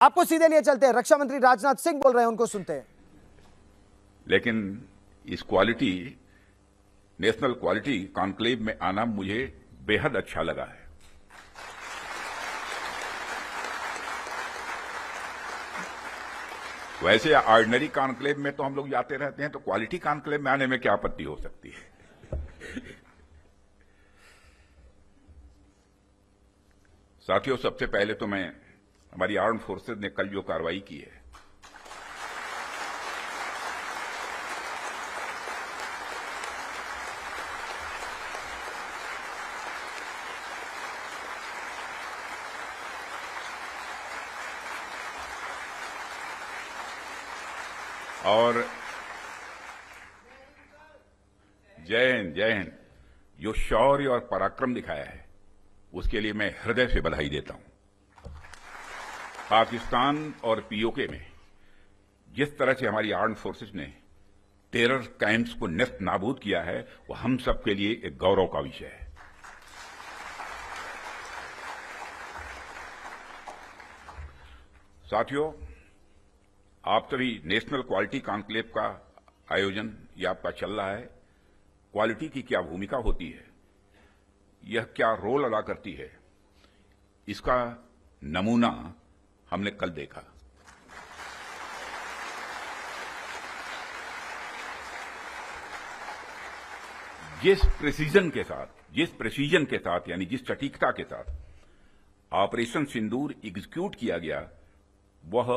आपको सीधे लिए चलते हैं, रक्षा मंत्री राजनाथ सिंह बोल रहे हैं, उनको सुनते हैं। लेकिन इस क्वालिटी नेशनल क्वालिटी कॉन्क्लेव में आना मुझे बेहद अच्छा लगा है। वैसे ऑर्डिनरी कॉन्क्लेव में तो हम लोग जाते रहते हैं, तो क्वालिटी कॉन्क्लेव में आने में क्या आपत्ति हो सकती है। साथियों, सबसे पहले तो मैं हमारी आर्म फोर्सेज ने कल जो कार्रवाई की है, और जय हिंद जो शौर्य और पराक्रम दिखाया है, उसके लिए मैं हृदय से बधाई देता हूं। पाकिस्तान और पीओके में जिस तरह से हमारी आर्म फोर्सेस ने टेरर कैंप्स को नेस्त नाबूद किया है, वो हम सबके लिए एक गौरव का विषय है। साथियों, आप सभी नेशनल क्वालिटी कॉन्क्लेव का आयोजन ये आपका चल रहा है। क्वालिटी की क्या भूमिका होती है, यह क्या रोल अदा करती है, इसका नमूना हमने कल देखा। जिस प्रेसीजन के साथ यानी जिस सटीकता के साथ ऑपरेशन सिंदूर एग्जीक्यूट किया गया, वह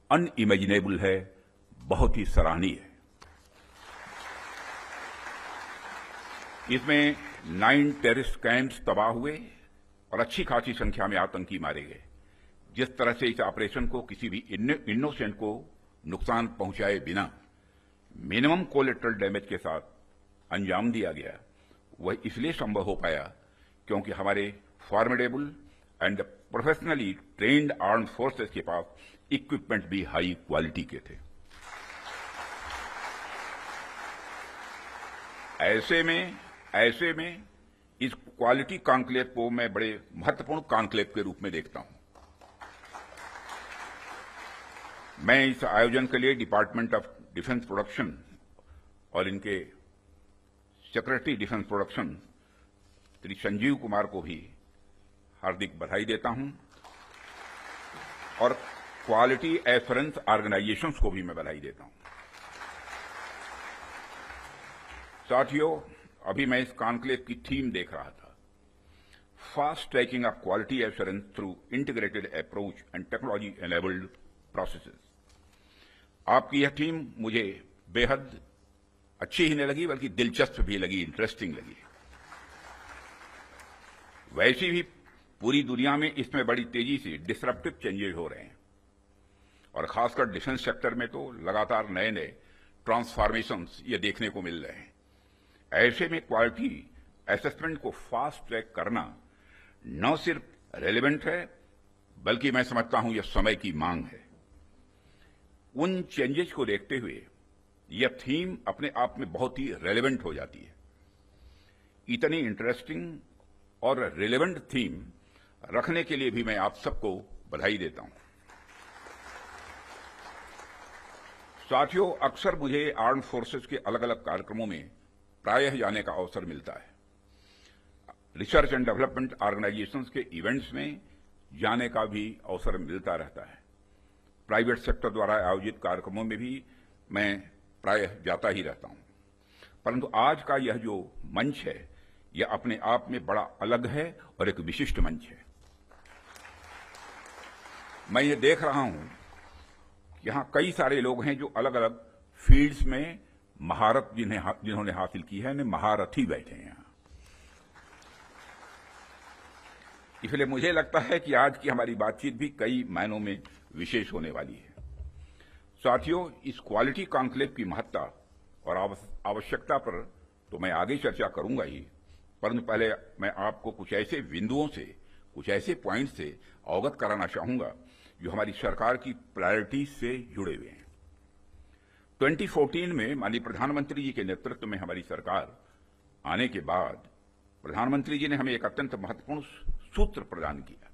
अनइमेजिनेबल है, बहुत ही सराहनीय है। इसमें 9 टेररिस्ट कैंप्स तबाह हुए और अच्छी खासी संख्या में आतंकी मारे गए। जिस तरह से इस ऑपरेशन को किसी भी इनोसेंट को नुकसान पहुंचाए बिना मिनिमम कोलेटरल डैमेज के साथ अंजाम दिया गया, वह इसलिए संभव हो पाया क्योंकि हमारे formidable and professionally trained arm forces के पास इक्विपमेंट भी हाई क्वालिटी के थे। ऐसे में इस क्वालिटी कॉन्क्लेव को मैं बड़े महत्वपूर्ण कॉन्क्लेव के रूप में देखता हूं। मैं इस आयोजन के लिए डिपार्टमेंट ऑफ डिफेंस प्रोडक्शन और इनके secretary defence production Shri Sanjeev Kumar को भी हार्दिक बधाई देता हूं, और क्वालिटी एश्योरेंस ऑर्गेनाइजेशंस को भी मैं बधाई देता हूं। साथियों, अभी मैं इस कॉन्क्लेव की थीम देख रहा था, fast tracking of quality assurance through integrated approach and technology enabled processes. आपकी यह थीम मुझे बेहद अच्छी ही नहीं लगी, बल्कि दिलचस्प भी लगी, इंटरेस्टिंग लगी। वैसे भी पूरी दुनिया में इसमें बड़ी तेजी से डिसरप्टिव चेंजेस हो रहे हैं, और खासकर डिफेंस सेक्टर में तो लगातार नए नए ट्रांसफॉर्मेशंस ये देखने को मिल रहे हैं। ऐसे में क्वालिटी असेसमेंट को फास्ट ट्रैक करना न सिर्फ रेलेवेंट है, बल्कि मैं समझता हूं यह समय की मांग है। उन चेंजेस को देखते हुए यह थीम अपने आप में बहुत ही रेलेवेंट हो जाती है। इतनी इंटरेस्टिंग और रेलेवेंट थीम रखने के लिए भी मैं आप सबको बधाई देता हूं। साथियों, अक्सर मुझे आर्म फोर्सेस के अलग अलग कार्यक्रमों में प्रायः जाने का अवसर मिलता है। रिसर्च एंड डेवलपमेंट ऑर्गेनाइजेशंस के इवेंट्स में जाने का भी अवसर मिलता रहता है। प्राइवेट सेक्टर द्वारा आयोजित कार्यक्रमों में भी मैं प्रायः जाता ही रहता हूं, परंतु आज का यह जो मंच है, यह अपने आप में बड़ा अलग है और एक विशिष्ट मंच है। मैं ये देख रहा हूं कि यहां कई सारे लोग हैं जो अलग अलग फील्ड्स में महारत जिन्होंने हासिल की है, महारथी बैठे हैं यहां। इसलिए मुझे लगता है कि आज की हमारी बातचीत भी कई मायनों में विशेष होने वाली है। साथियों, इस क्वालिटी कॉन्क्लेव की महत्ता और आवश्यकता पर तो मैं आगे चर्चा करूंगा ही, परंतु पहले मैं आपको कुछ ऐसे बिंदुओं से, कुछ ऐसे पॉइंट से अवगत कराना चाहूंगा जो हमारी सरकार की प्रायोरिटीज से जुड़े हुए हैं। 2014 में माननीय प्रधानमंत्री जी के नेतृत्व में हमारी सरकार आने के बाद प्रधानमंत्री जी ने हमें एक अत्यंत महत्वपूर्ण सूत्र प्रदान किया।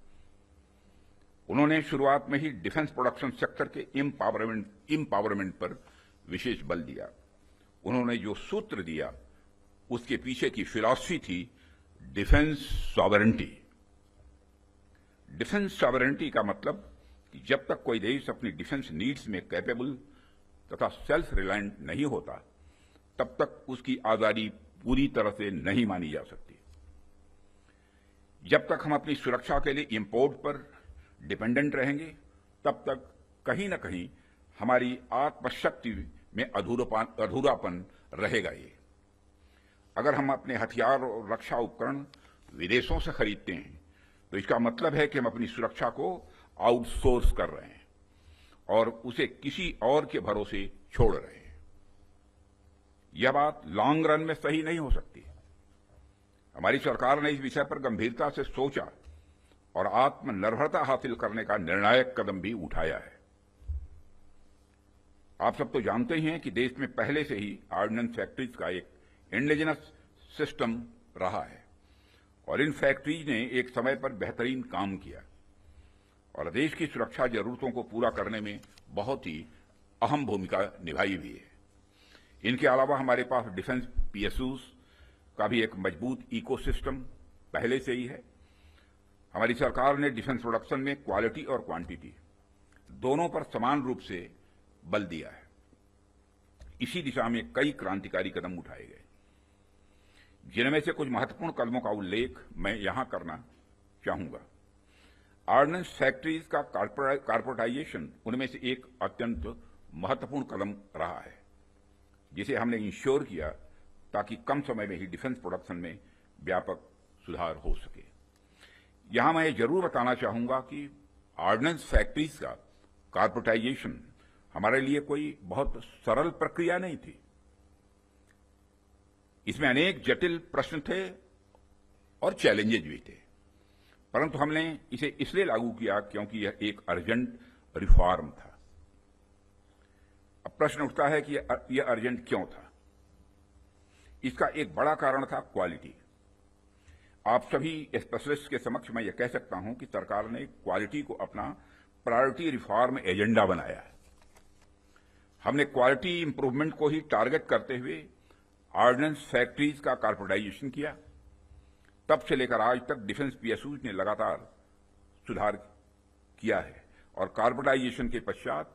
उन्होंने शुरुआत में ही डिफेंस प्रोडक्शन सेक्टर के इम्पावरमेंट पर विशेष बल दिया। उन्होंने जो सूत्र दिया उसके पीछे की फिलॉसफी थी डिफेंस सॉवरेंटी। डिफेंस सॉवरेंटी का मतलब कि जब तक कोई देश अपनी डिफेंस नीड्स में कैपेबल तथा सेल्फ रिलायंट नहीं होता, तब तक उसकी आजादी पूरी तरह से नहीं मानी जा सकती। जब तक हम अपनी सुरक्षा के लिए इंपोर्ट पर डिपेंडेंट रहेंगे, तब तक कहीं न कहीं हमारी आत्मशक्ति में अधूरापन रहेगा। ये अगर हम अपने हथियार और रक्षा उपकरण विदेशों से खरीदते हैं, तो इसका मतलब है कि हम अपनी सुरक्षा को आउटसोर्स कर रहे हैं और उसे किसी और के भरोसे छोड़ रहे हैं। यह बात लॉन्ग रन में सही नहीं हो सकती। हमारी सरकार ने इस विषय पर गंभीरता से सोचा और आत्मनिर्भरता हासिल करने का निर्णायक कदम भी उठाया है। आप सब तो जानते ही हैं कि देश में पहले से ही ऑर्डिनेंस फैक्ट्रीज का एक इंडिजिनस सिस्टम रहा है और इन फैक्ट्रीज ने एक समय पर बेहतरीन काम किया और देश की सुरक्षा जरूरतों को पूरा करने में बहुत ही अहम भूमिका निभाई हुई है। इनके अलावा हमारे पास डिफेंस पीएसयूज का भी एक मजबूत इकोसिस्टम पहले से ही है। हमारी सरकार ने डिफेंस प्रोडक्शन में क्वालिटी और क्वांटिटी दोनों पर समान रूप से बल दिया है। इसी दिशा में कई क्रांतिकारी कदम उठाए गए, जिनमें से कुछ महत्वपूर्ण कदमों का उल्लेख मैं यहां करना चाहूंगा। ऑर्डिनेंस फैक्ट्रीज का कॉर्पोरेटाइजेशन उनमें से एक अत्यंत महत्वपूर्ण कदम रहा है, जिसे हमने इंश्योर किया ताकि कम समय में ही डिफेंस प्रोडक्शन में व्यापक सुधार हो सके। यहां मैं जरूर बताना चाहूंगा कि ऑर्डिनेंस फैक्ट्रीज का कॉर्पोरेटाइजेशन हमारे लिए कोई बहुत सरल प्रक्रिया नहीं थी। इसमें अनेक जटिल प्रश्न थे और चैलेंजेस भी थे, परंतु हमने इसे इसलिए लागू किया क्योंकि यह एक अर्जेंट रिफॉर्म था। अब प्रश्न उठता है कि यह अर्जेंट क्यों था। इसका एक बड़ा कारण था क्वालिटी। आप सभी स्पेशलिस्ट के समक्ष मैं यह कह सकता हूं कि सरकार ने क्वालिटी को अपना प्रायोरिटी रिफॉर्म एजेंडा बनाया है। हमने क्वालिटी इंप्रूवमेंट को ही टारगेट करते हुए ऑर्डिनेंस फैक्ट्रीज का कॉर्पोरेटाइजेशन किया। तब से लेकर आज तक डिफेंस पीएसयूज ने लगातार सुधार किया है और कॉर्पोरेटाइजेशन के पश्चात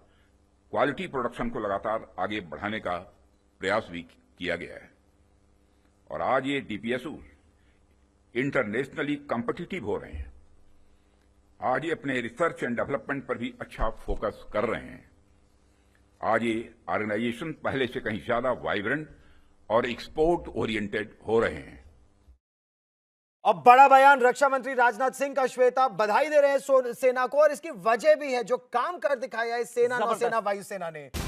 क्वालिटी प्रोडक्शन को लगातार आगे बढ़ाने का प्रयास भी किया गया है और आज ये डीपीएसयूज इंटरनेशनली कॉम्पिटिटिव हो रहे हैं। आज ये अपने रिसर्च एंड डेवलपमेंट पर भी अच्छा फोकस कर रहे हैं। आज ये ऑर्गेनाइजेशन पहले से कहीं ज्यादा वाइब्रेंट और एक्सपोर्ट ओरिएंटेड हो रहे हैं। अब बड़ा बयान रक्षा मंत्री राजनाथ सिंह का। श्वेता, बधाई दे रहे हैं सेना को और इसकी वजह भी है, जो काम कर दिखाया है सेना, नौसेना, वायुसेना ने।